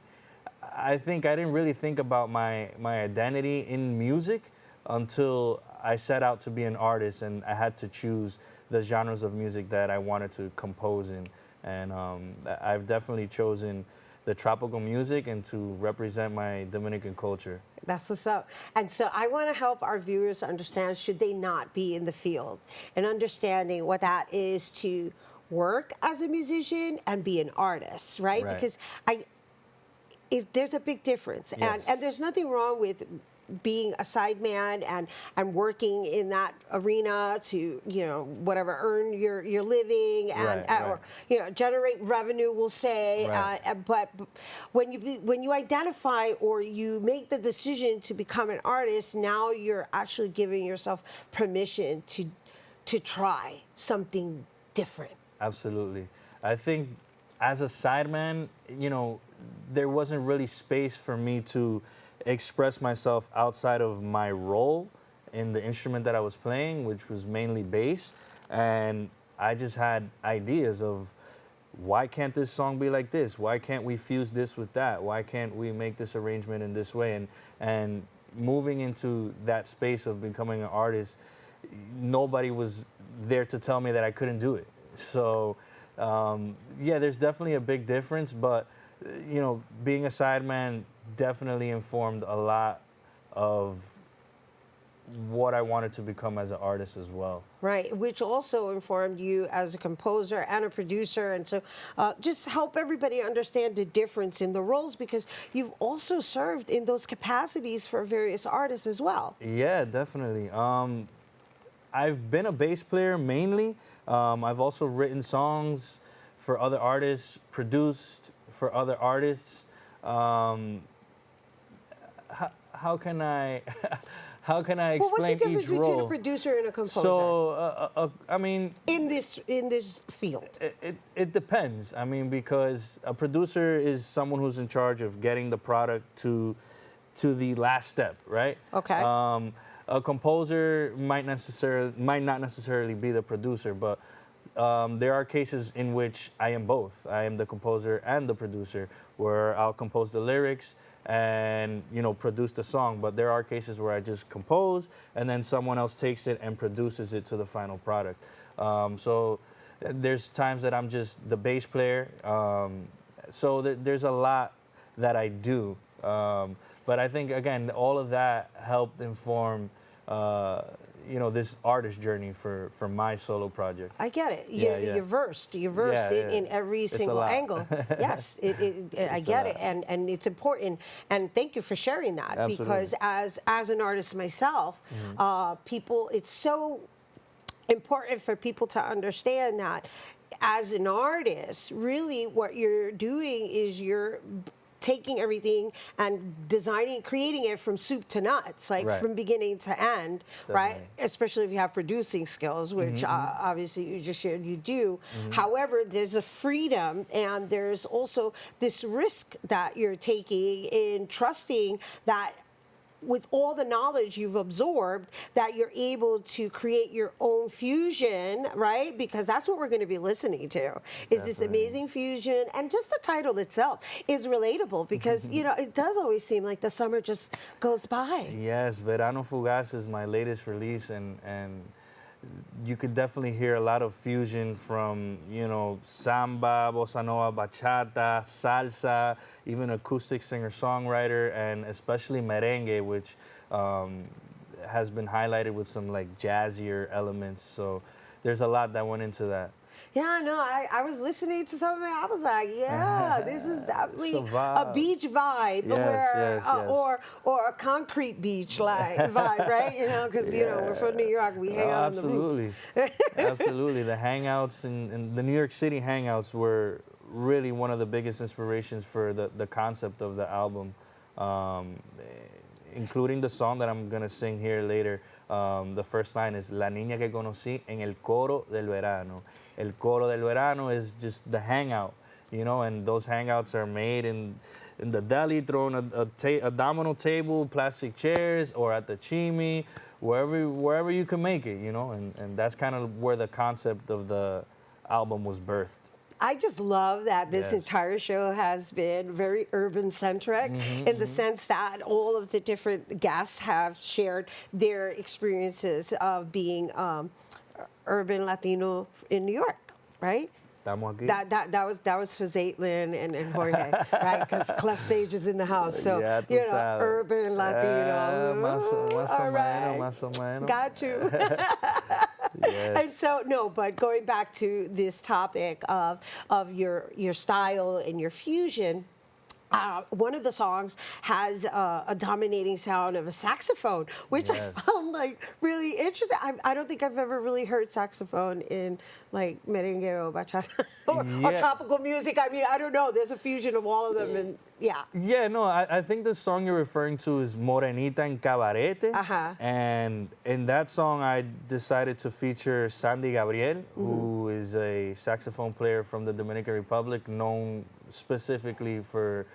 I think I didn't really think about my identity in music until I set out to be an artist, and I had to choose the genres of music that I wanted to compose in. And I've definitely chosen the tropical music and to represent my Dominican culture. That's what's up. And so I want to help our viewers understand, should they not be in the field, and understanding what that is to work as a musician and be an artist, right? Because there's a big difference. Yes. And there's nothing wrong with being a sideman and working in that arena to, whatever, earn your living and or generate revenue, we'll say. But when you identify or you make the decision to become an artist, now you're actually giving yourself permission to try something different. Absolutely. I think as a sideman, there wasn't really space for me to express myself outside of my role in the instrument that I was playing, which was mainly bass. And I just had ideas of, why can't this song be like this? Why can't we fuse this with that? Why can't we make this arrangement in this way? And moving into that space of becoming an artist, nobody was there to tell me that I couldn't do it. So, there's definitely a big difference, but, being a sideman definitely informed a lot of what I wanted to become as an artist as well. Right, which also informed you as a composer and a producer. And so just help everybody understand the difference in the roles, because you've also served in those capacities for various artists as well. Yeah, definitely. I've been a bass player mainly. I've also written songs for other artists, produced for other artists. How can I how can I Well, what's the explain difference each between a role? producer and a composer? So I mean, in this field, it depends. I mean, because a producer is someone who's in charge of getting the product to the last step, right? Okay. A composer might not necessarily be the producer, but there are cases in which I am both. I am the composer and the producer, where I'll compose the lyrics and produce the song. But there are cases where I just compose and then someone else takes it and produces it to the final product. So there's times that I'm just the bass player. So there's a lot that I do. But I think, again, all of that helped inform, this artist journey for my solo project. I get it. Yeah. You're versed. You're versed in every It's a single lot. angle. Yes, I get it, and it's important. And thank you for sharing that. Absolutely. Because as an artist myself, it's so important for people to understand that as an artist, really what you're doing is you're taking everything and creating it from soup to nuts, like Right. from beginning to end, right? Definitely. Especially if you have producing skills, which obviously you just shared you do. However, there's a freedom and there's also this risk that you're taking in trusting that with all the knowledge you've absorbed, that you're able to create your own fusion, right? Because that's what we're going to be listening to, is this amazing fusion. And just the title itself is relatable because, it does always seem like the summer just goes by. Yes, Verano Fugaz is my latest release, and you could definitely hear a lot of fusion from, samba, bossa nova, bachata, salsa, even acoustic singer-songwriter, and especially merengue, which has been highlighted with some like jazzier elements. So there's a lot that went into that. Yeah, no, I was listening to some of it. I was like, yeah, this is definitely It's a vibe. a beach vibe, Yes. or a concrete beach like vibe, right? Because we're from New York, we hang out on the roof. Absolutely. The hangouts and the New York City hangouts were really one of the biggest inspirations for the concept of the album, including the song that I'm gonna sing here later. The first line is La niña que conocí en el coro del verano. El coro del verano is just the hangout, and those hangouts are made in the deli, thrown a domino table, plastic chairs, or at the chimney, wherever you can make it, and that's kind of where the concept of the album was birthed. I just love that this Yes. entire show has been very urban-centric in the sense that all of the different guests have shared their experiences of being urban Latino in New York, right? Estamos aquí. That was for Zaitlin and Jorge, right? Because Clef Stage is in the house, so Ya tú sabes. urban Latino. Más All o right. menos, más o menos. Got you. Yes. And so, but going back to this topic of your style and your fusion, one of the songs has a dominating sound of a saxophone, which I found really interesting. I don't think I've ever really heard saxophone in merengue or bachata or tropical music. I mean, I don't know. There's a fusion of all of them, and yeah. Yeah, no, I think the song you're referring to is Morenita en Cabarete. And in that song, I decided to feature Sandy Gabriel, who is a saxophone player from the Dominican Republic, known specifically for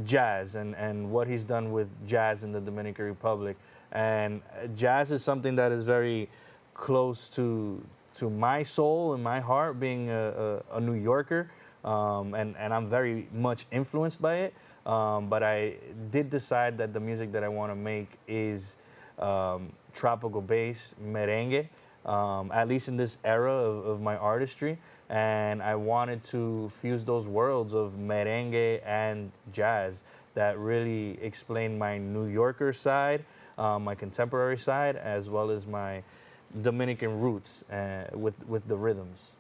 jazz and what he's done with jazz in the Dominican Republic. And jazz is something that is very close to my soul and my heart, being a New Yorker. And I'm very much influenced by it. But I did decide that the music that I want to make is tropical bass, merengue, at least in this era of my artistry. And I wanted to fuse those worlds of merengue and jazz that really explain my New Yorker side, my contemporary side, as well as my Dominican roots with the rhythms.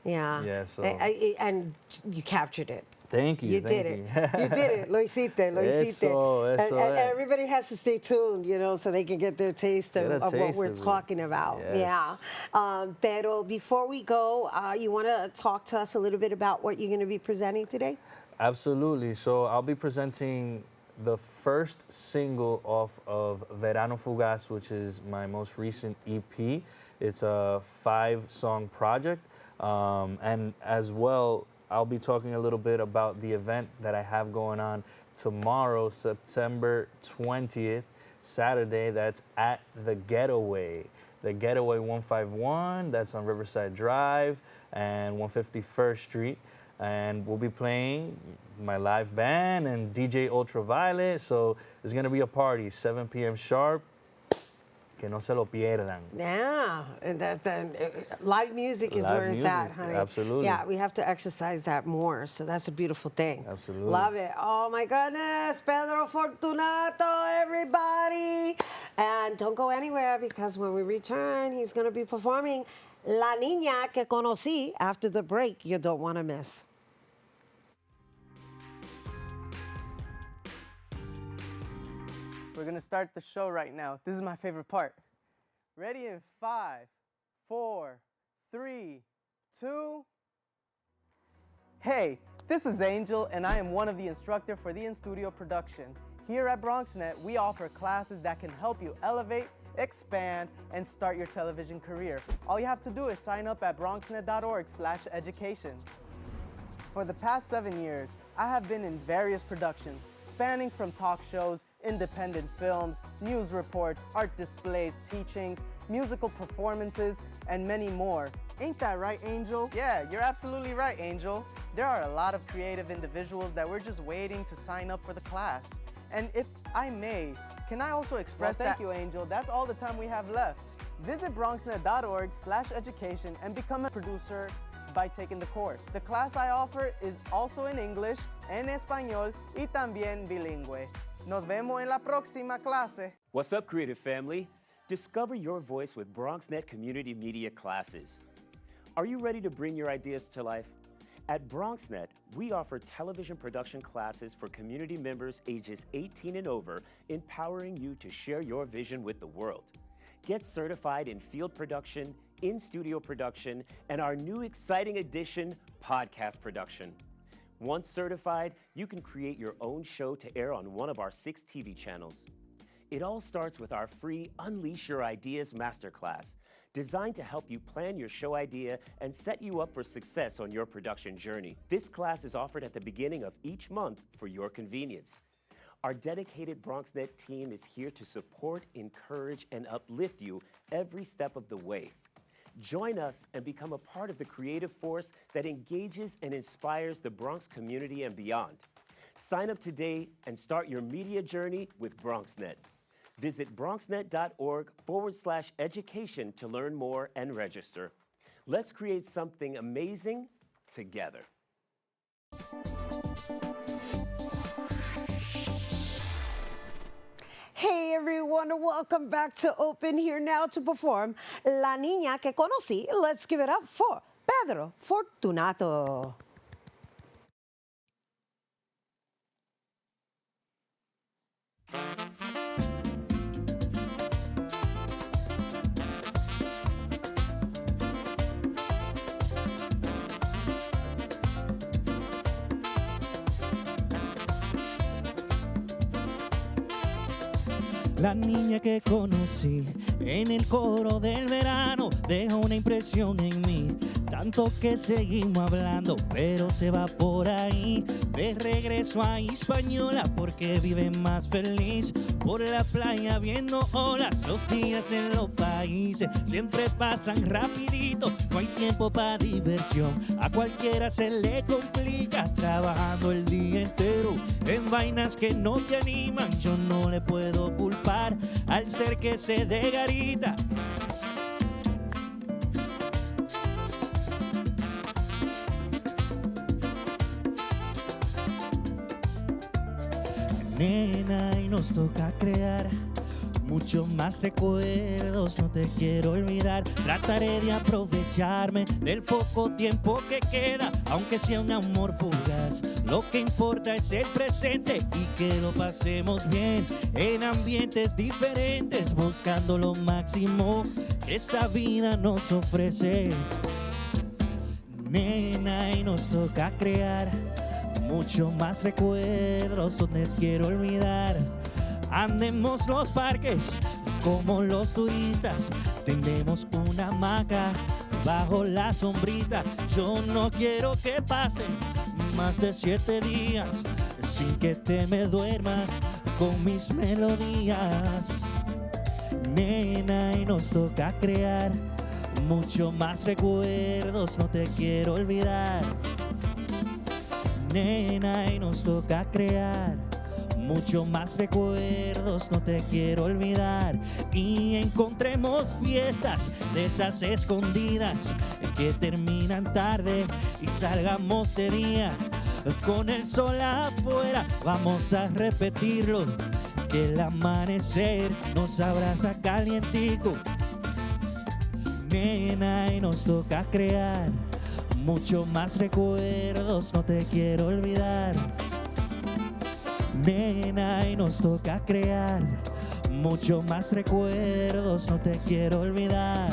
Yeah. Yeah, so. And you captured it. Thank you. You did it. You did it. Lo hiciste. Lo hiciste. And everybody has to stay tuned, you know, so they can get their taste of what we're talking about. Yes. Yeah. Pedro, before we go, you want to talk to us a little bit about what you're going to be presenting today? Absolutely. So I'll be presenting the first single off of Verano Fugaz, which is my most recent EP. It's a 5-song project. And as well, I'll be talking a little bit about the event that I have going on tomorrow, September 20th, Saturday. That's at The Getaway. The Getaway 151, that's on Riverside Drive and 151st Street. And we'll be playing my live band and DJ Ultraviolet. So it's going to be a party, 7 p.m. sharp. Que no se lo pierdan. Yeah, and live music is where it's at, honey. Absolutely. Yeah, we have to exercise that more, so that's a beautiful thing. Absolutely. Love it. Oh my goodness, Pedro Fortunato, everybody. And don't go anywhere because when we return, he's going to be performing La Niña que Conocí after the break you don't want to miss. We're gonna start the show right now. This is my favorite part. Ready in 5, 4, 3, 2. Hey, this is Angel, and I am one of the instructors for the in-studio production. Here at BronxNet, we offer classes that can help you elevate, expand, and start your television career. All you have to do is sign up at bronxnet.org/education. For the past 7 years, I have been in various productions, spanning from talk shows, independent films, news reports, art displays, teachings, musical performances, and many more. Ain't that right, Angel? Yeah, you're absolutely right, Angel. There are a lot of creative individuals that we're just waiting to sign up for the class. And if I may, can I also express thank you, Angel. That's all the time we have left. Visit bronxnet.org/education and become a producer by taking the course. The class I offer is also in English, en español y también bilingüe. Nos vemos en la próxima clase. What's up, creative family? Discover your voice with BronxNet Community Media classes. Are you ready to bring your ideas to life? At BronxNet, we offer television production classes for community members ages 18 and over, empowering you to share your vision with the world. Get certified in field production, in-studio production, and our new exciting addition, podcast production. Once certified, you can create your own show to air on one of our 6 TV channels. It all starts with our free Unleash Your Ideas Masterclass, designed to help you plan your show idea and set you up for success on your production journey. This class is offered at the beginning of each month for your convenience. Our dedicated BronxNet team is here to support, encourage, and uplift you every step of the way. Join us and become a part of the creative force that engages and inspires the Bronx community and beyond. Sign up today and start your media journey with BronxNet. Visit bronxnet.org/education to learn more and register. Let's create something amazing together. Hey everyone, welcome back to Open, here now to perform La Niña que Conocí. Let's give it up for Pedro Fortunato. La niña que conocí en el coro del verano dejó una impresión en mí, tanto que seguimos hablando, pero se va por ahí. De regreso a Hispaniola porque vive más feliz, por la playa viendo olas, los días en los países siempre pasan rapidito, no hay tiempo para diversión, a cualquiera se le complica trabajando el día entero en vainas que no te animan. Yo no le puedo culpar al ser que se dé garita. Nena, y nos toca crear mucho más recuerdos, no te quiero olvidar. Trataré de aprovecharme del poco tiempo que queda, aunque sea un amor fugaz. Lo que importa es el presente y que lo pasemos bien en ambientes diferentes, buscando lo máximo que esta vida nos ofrece. Nena, y nos toca crear mucho más recuerdos, no te quiero olvidar. Andemos los parques como los turistas, tendemos una hamaca bajo la sombrita. Yo no quiero que pasen más de 7 días sin que te me duermas con mis melodías. Nena, y nos toca crear mucho más recuerdos, no te quiero olvidar. Nena, y nos toca crear mucho más recuerdos, no te quiero olvidar. Y encontremos fiestas de esas escondidas que terminan tarde y salgamos de día con el sol afuera. Vamos a repetirlo, que el amanecer nos abraza calientico. Nena, y nos toca crear mucho más recuerdos, no te quiero olvidar. Nena, y nos toca crear mucho más recuerdos, no te quiero olvidar.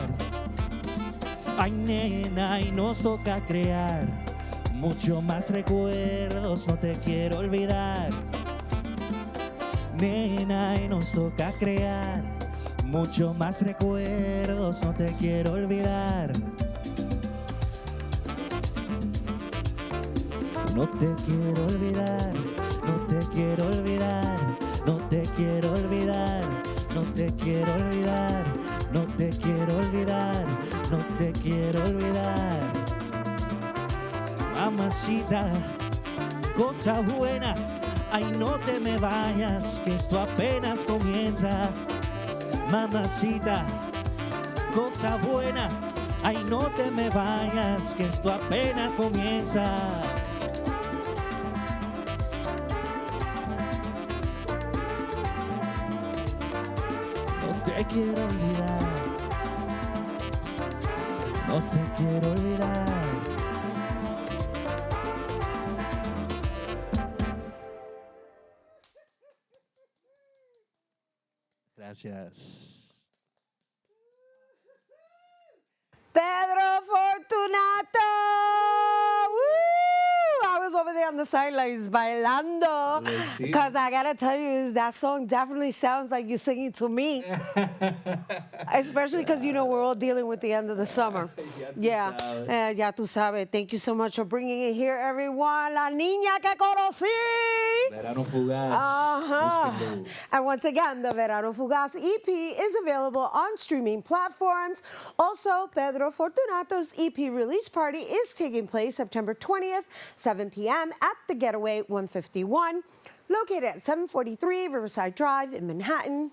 Ay, nena, y nos toca crear mucho más recuerdos, no te quiero olvidar. Nena, y nos toca crear mucho más recuerdos, no te quiero olvidar. No te quiero olvidar, no te quiero olvidar, no te quiero olvidar, no te quiero olvidar, no te quiero olvidar, no te quiero olvidar. Mamacita, cosa buena, ay, no te me vayas, que esto apenas comienza. Mamacita, cosa buena, ay, no te me vayas, que esto apenas comienza. No te quiero olvidar, no te quiero olvidar. Gracias. Pedro Fortunato! Woo! I was over there on the sidelines bailando. Because I gotta tell you, that song definitely sounds like you're singing to me. Especially because, you know, we're all dealing with the end of the summer. Yeah, ya tú sabes. Thank you so much for bringing it here, everyone. La niña que conocí. Verano Fugaz. Uh-huh. And once again, the Verano Fugaz EP is available on streaming platforms. Also, Pedro Fortunato's EP release party is taking place September 20th, 7 p.m. at the Getaway 151, located at 743 Riverside Drive in Manhattan.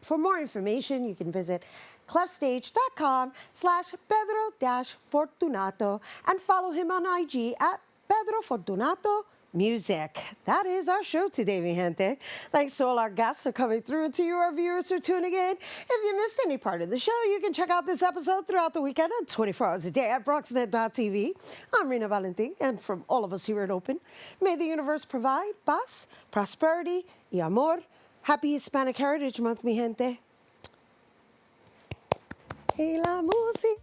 For more information, you can visit clefstage.com/Pedro-Fortunato and follow him on IG at Pedro Fortunato Music. That is our show today, mi gente. Thanks to all our guests for coming through and to you, our viewers, for tuning in. If you missed any part of the show, you can check out this episode throughout the weekend and 24 hours a day at BronxNet.tv. I'm Rhina Valentin, and from all of us here at Open, may the universe provide paz, prosperity, y amor. Happy Hispanic Heritage Month, mi gente. Y la música.